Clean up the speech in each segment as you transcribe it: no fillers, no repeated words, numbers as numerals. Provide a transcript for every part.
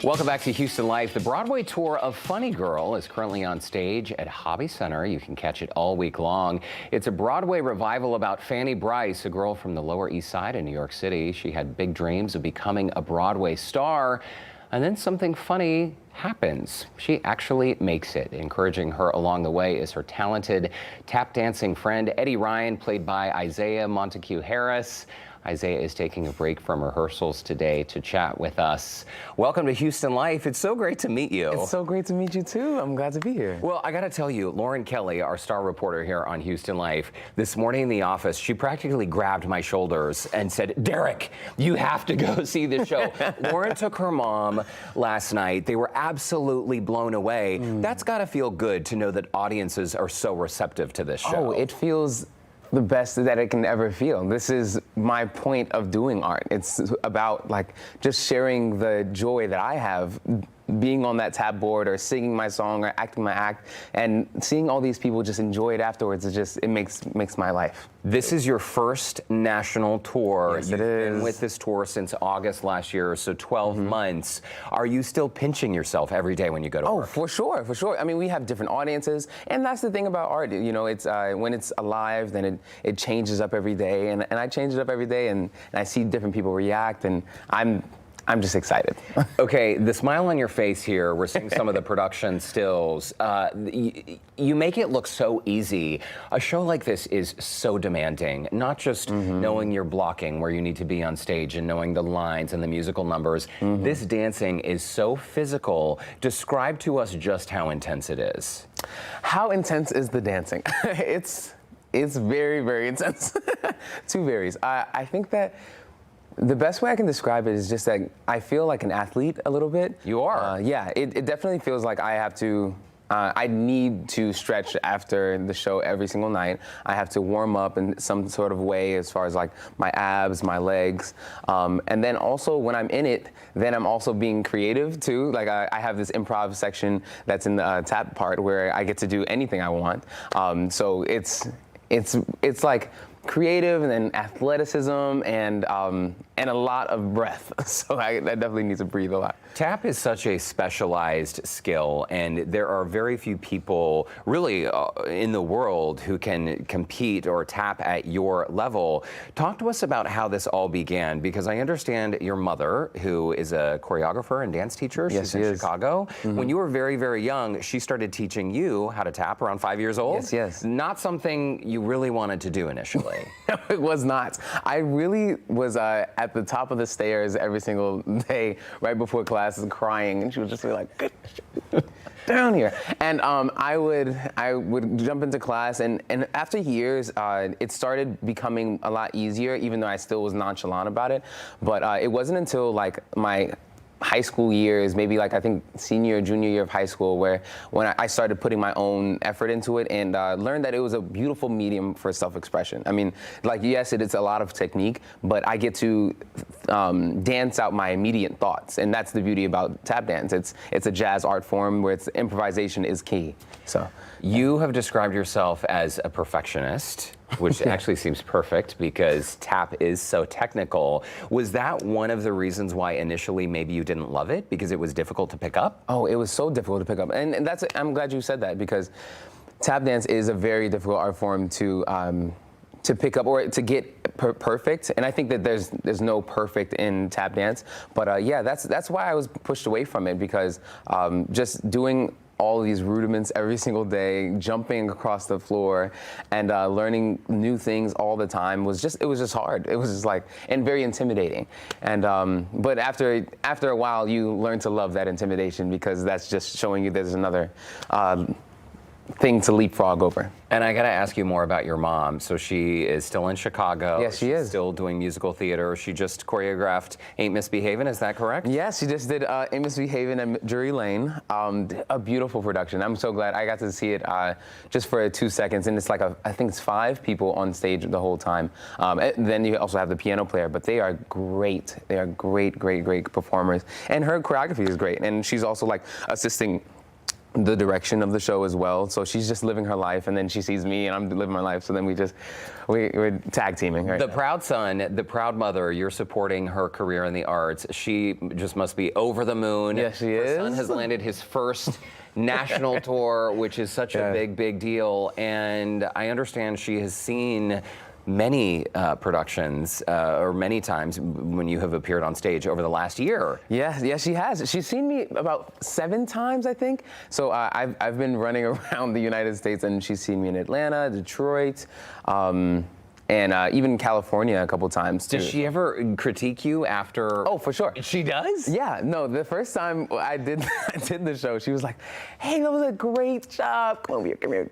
Welcome back to Houston Life. The Broadway tour of Funny Girl is currently on stage at Hobby Center. You can catch it all week long. It's a Broadway revival about Fanny Brice, a girl from the Lower East Side in New York City. She had big dreams of becoming a Broadway star, and then something funny happens. She actually makes it. Encouraging her along the way is her talented tap dancing friend, Eddie Ryan, played by Izaiah Montaque Harris. Izaiah is taking a break from rehearsals today to chat with us. Welcome to Houston Life. It's so great to meet you. It's so great to meet you too. I'm glad to be here. Well, I got to tell you, Lauren Kelly, our star reporter here on Houston Life, this morning in the office, she practically grabbed my shoulders and said, "Derrick, you have to go see the show." Lauren took her mom last night. They were absolutely blown away. That's got to feel good to know that audiences are so receptive to this show. Oh, it feels the best that it can ever feel. This is my point of doing art. It's about like just sharing the joy that I have being on that tap board or singing my song or acting my act, and seeing all these people just enjoy it afterwards. It makes my life. This is your first national tour. Yes, You've it been is. with this tour since August last year, so 12 months. Are you still pinching yourself every day when you go to work? Oh, for sure, for sure. I mean, we have different audiences, and that's the thing about art. You know, it's when it's alive, then it changes up every day, and I change it up every day, and I see different people react, and I'm just excited. Okay, the smile on your face here, we're seeing some of the production stills. You make it look so easy. A show like this is so demanding, not just knowing your blocking where you need to be on stage and knowing the lines and the musical numbers. This dancing is so physical. Describe to us just how intense it is. How intense is the dancing? It's very, very intense. Two varies. I think that the best way I can describe it is just that I feel like an athlete a little bit. You are? Yeah, it definitely feels like I have to, I need to stretch after the show every single night. I have to warm up in some sort of way as far as like my abs, my legs. And then also when I'm in it, then I'm also being creative too. Like I have this improv section that's in the tap part where I get to do anything I want. So it's like creative and then athleticism and a lot of breath. So I definitely need to breathe a lot. Tap is such a specialized skill, and there are very few people really in the world who can compete or tap at your level. Talk to us about how this all began, because I understand your mother, who is a choreographer and dance teacher, she's in Chicago. When you were very, very young, she started teaching you how to tap around 5 years old. Yes, yes. Not something you really wanted to do initially. No, it was not. I really was at the top of the stairs every single day right before classes crying, and she would just be like, "Get down here." And I would jump into class, and after years, it started becoming a lot easier, even though I still was nonchalant about it. But it wasn't until like my high school years, maybe like I think senior or junior year of high school, when I started putting my own effort into it and learned that it was a beautiful medium for self-expression. I mean, like, yes, it's a lot of technique, but I get to dance out my immediate thoughts, and that's the beauty about tap dance. It's a jazz art form where improvisation is key. So you have described yourself as a perfectionist, which actually seems perfect because tap is so technical. Was that one of the reasons why initially maybe you didn't love it, because it was difficult to pick up? Oh, it was so difficult to pick up. And I'm glad you said that, because tap dance is a very difficult art form to pick up or to get perfect. And I think that there's no perfect in tap dance. But yeah, that's why I was pushed away from it, because just doing all of these rudiments every single day, jumping across the floor and learning new things all the time it was just hard. It was just like, and very intimidating. And but after a while, you learn to love that intimidation, because that's just showing you there's another thing to leapfrog over. And I gotta ask you more about your mom. So she is still in Chicago. Yes, she is. Still doing musical theater. She just choreographed Ain't Misbehavin', is that correct? Yes, she just did Ain't Misbehavin' and Drury Lane. A beautiful production. I'm so glad I got to see it just for 2 seconds. And it's like, I think it's 5 people on stage the whole time. Then you also have the piano player, but they are great. They are great, great, great performers. And her choreography is great. And she's also like assisting the direction of the show as well. So she's just living her life, and then she sees me, and I'm living my life. So then we're tag teaming. Right The now. proud son, the proud mother, you're supporting her career in the arts. She just must be over the moon. Yes, she Her is. son has landed his first national tour, which is such a big deal. And I understand she has seen many productions or many times when you have appeared on stage over the last year. Yeah, she has. She's seen me about 7 times, I think. So I've been running around the United States, and she's seen me in Atlanta, Detroit, and even California a couple times too. Does she ever critique you after? Oh, for sure. She does? Yeah, no, the first time I did the show, she was like, hey, that was a great job. Come here, come here.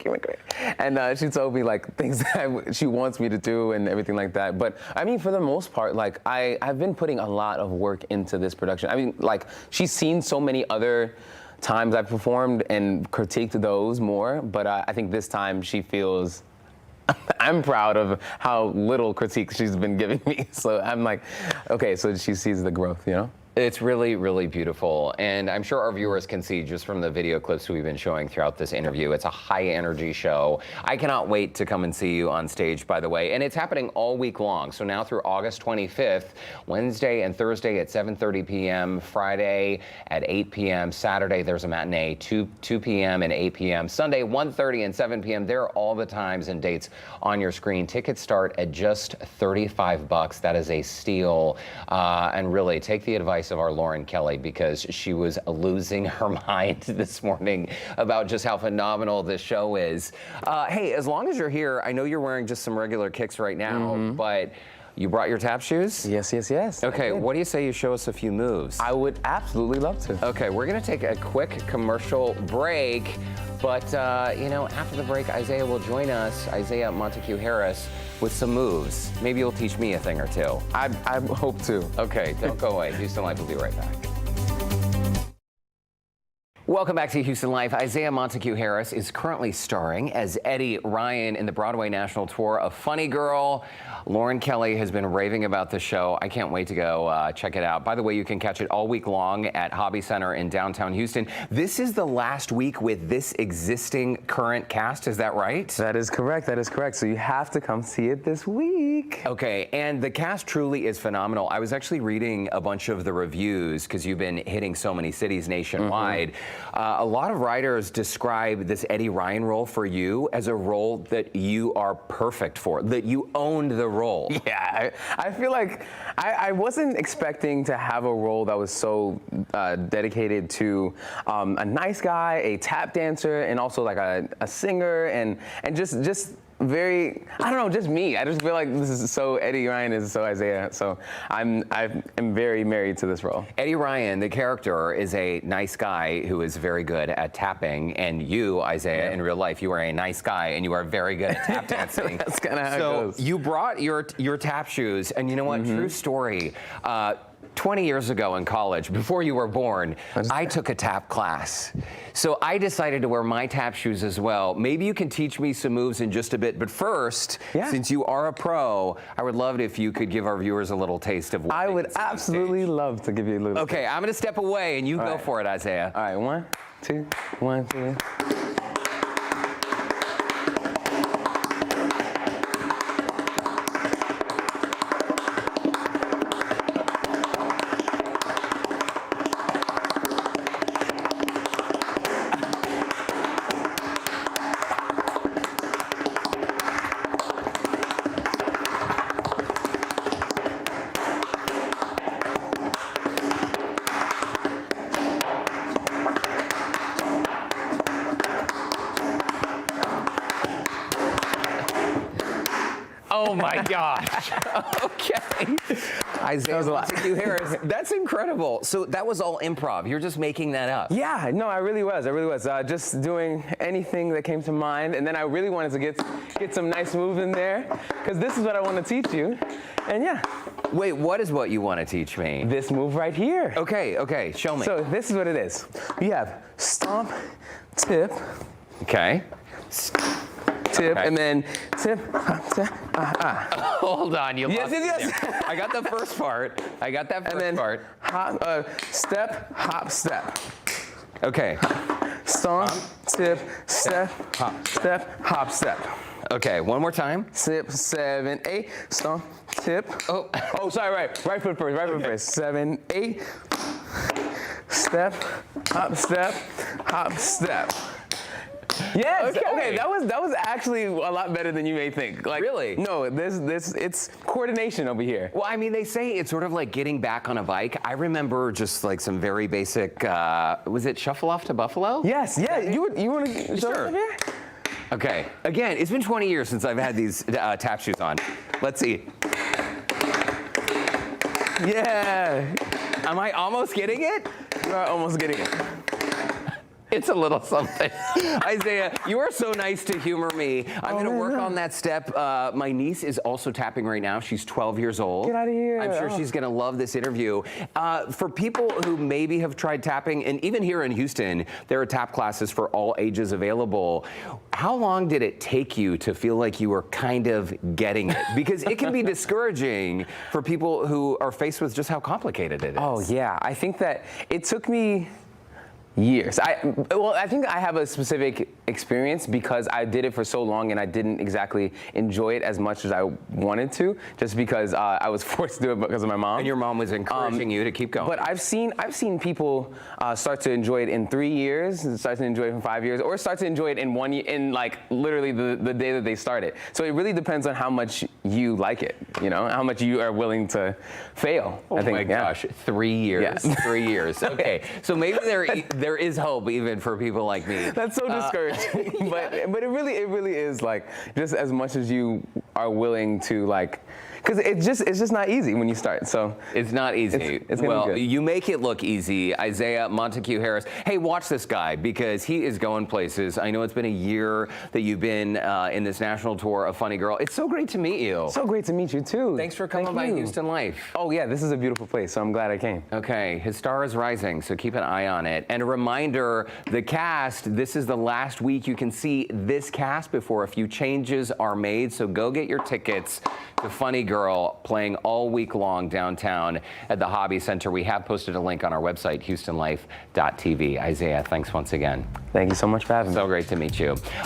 And she told me like things that she wants me to do and everything like that. But I mean, for the most part, like I've been putting a lot of work into this production. I mean, like she's seen so many other times I've performed and critiqued those more, but I think this time she feels I'm proud of how little critique she's been giving me. So I'm like, okay, so she sees the growth, you know? It's really beautiful, and I'm sure our viewers can see just from the video clips we've been showing throughout this interview. It's a high energy show. I cannot wait to come and see you on stage, by the way, and it's happening all week long. So now through August 25th, Wednesday and Thursday at 7:30 p.m., Friday at 8 p.m., Saturday there's a matinee 2 p.m. and 8 p.m., Sunday 1:30 and 7 p.m. There are all the times and dates on your screen. Tickets start at just $35. That is a steal, and really take the advice of our Lauren Kelly, because she was losing her mind this morning about just how phenomenal this show is. Hey, as long as you're here, I know you're wearing just some regular kicks right now, but you brought your tap shoes? Yes. Okay, what do you say you show us a few moves? I would absolutely love to. Okay, we're gonna take a quick commercial break, but you know, after the break, Izaiah will join us, Izaiah Montaque Harris, with some moves. Maybe you'll teach me a thing or two. I hope to. Okay, don't go away. Houston Life will be right back. Welcome back to Houston Life. Izaiah Montaque Harris is currently starring as Eddie Ryan in the Broadway national tour of Funny Girl. Lauren Kelly has been raving about the show. I can't wait to go check it out. By the way, you can catch it all week long at Hobby Center in downtown Houston. This is the last week with this existing current cast, is that right? That is correct. So you have to come see it this week. Okay, and the cast truly is phenomenal. I was actually reading a bunch of the reviews because you've been hitting so many cities nationwide. A lot of writers describe this Eddie Ryan role for you as a role that you are perfect for, that you owned the role. Yeah, I feel like I wasn't expecting to have a role that was so dedicated to a nice guy, a tap dancer, and also like a singer, and just very, I don't know, just me. I just feel like this is so, Eddie Ryan is so Izaiah. So I am very married to this role. Eddie Ryan, the character, is a nice guy who is very good at tapping, and you, Izaiah, in real life, you are a nice guy and you are very good at tap dancing. That's kind of how it goes. So you brought your tap shoes, and you know what? True story. 20 years ago in college, before you were born, I took a tap class. So I decided to wear my tap shoes as well. Maybe you can teach me some moves in just a bit, but first, since you are a pro, I would love it if you could give our viewers a little taste of what I would absolutely love to give you a little. Okay, I'm gonna step away and you go for it, Izaiah. All right, 1, 2, 1, 2. Oh my gosh. Okay. Izaiah Montaque Harris. That's incredible. So that was all improv. You're just making that up. Yeah, no, I really was. Just doing anything that came to mind, and then I really wanted to get some nice moves in there, because this is what I want to teach you. And yeah. Wait, what is what you want to teach me? This move right here. Okay, show me. So this is what it is. We have stomp, tip. Okay. Tip, and then tip, tip, Hold on, you lost Yes. me there. I got the first part. I got that first and then part. hop, step, hop, step. Okay. stomp, tip, step, hop, step, hop, step. Okay, one more time. Sip, 7, 8, stomp, tip. Oh. Oh, sorry, right foot first, right foot first. 7, 8, step, hop, step. Yes. Okay. That was actually a lot better than you may think. Like, really? No. It's coordination over here. Well, I mean, they say it's sort of like getting back on a bike. I remember just like some very basic. Was it shuffle off to Buffalo? Yes. Yeah. You want to show Sure. up here? Okay. Again, it's been 20 years since I've had these tap shoes on. Let's see. Yeah. Am I almost getting it? You are almost getting it. It's a little something. Isaiah, you are so nice to humor me. I'm going to work on that step. My niece is also tapping right now. She's 12 years old. Get out of here. I'm sure she's going to love this interview. For people who maybe have tried tapping, and even here in Houston, there are tap classes for all ages available. How long did it take you to feel like you were kind of getting it? Because it can be discouraging for people who are faced with just how complicated it is. Oh, yeah. I think that it took me years. I think I have a specific experience because I did it for so long and I didn't exactly enjoy it as much as I wanted to, just because I was forced to do it because of my mom. And your mom was encouraging you to keep going. But I've seen people start to enjoy it in 3 years, start to enjoy it in 5 years, or start to enjoy it in 1 year, in like literally the day that they start it. So it really depends on how much you like it, you know, how much you are willing to fail. Oh I think, my gosh, 3 years, Yes. 3 years. Okay, so maybe there is hope even for people like me. That's so discouraging, but it really is like just as much as you are willing to like, because it's just not easy when you start. So it's not easy. It's gonna well, be good. you make it look easy, Izaiah Montaque Harris. Hey, watch this guy because he is going places. I know it's been a year that you've been in this national tour of Funny Girl. It's so great to meet you. So great to meet you too. Thanks for coming by Houston Life. Oh yeah, this is a beautiful place, so I'm glad I came. Okay, his star is rising, so keep an eye on it. And a reminder, the cast, this is the last week you can see this cast before a few changes are made, so go get your tickets to Funny Girl, playing all week long downtown at the Hobby Center. We have posted a link on our website, houstonlife.tv. Izaiah, thanks once again. Thank you so much for having me. So great to meet you.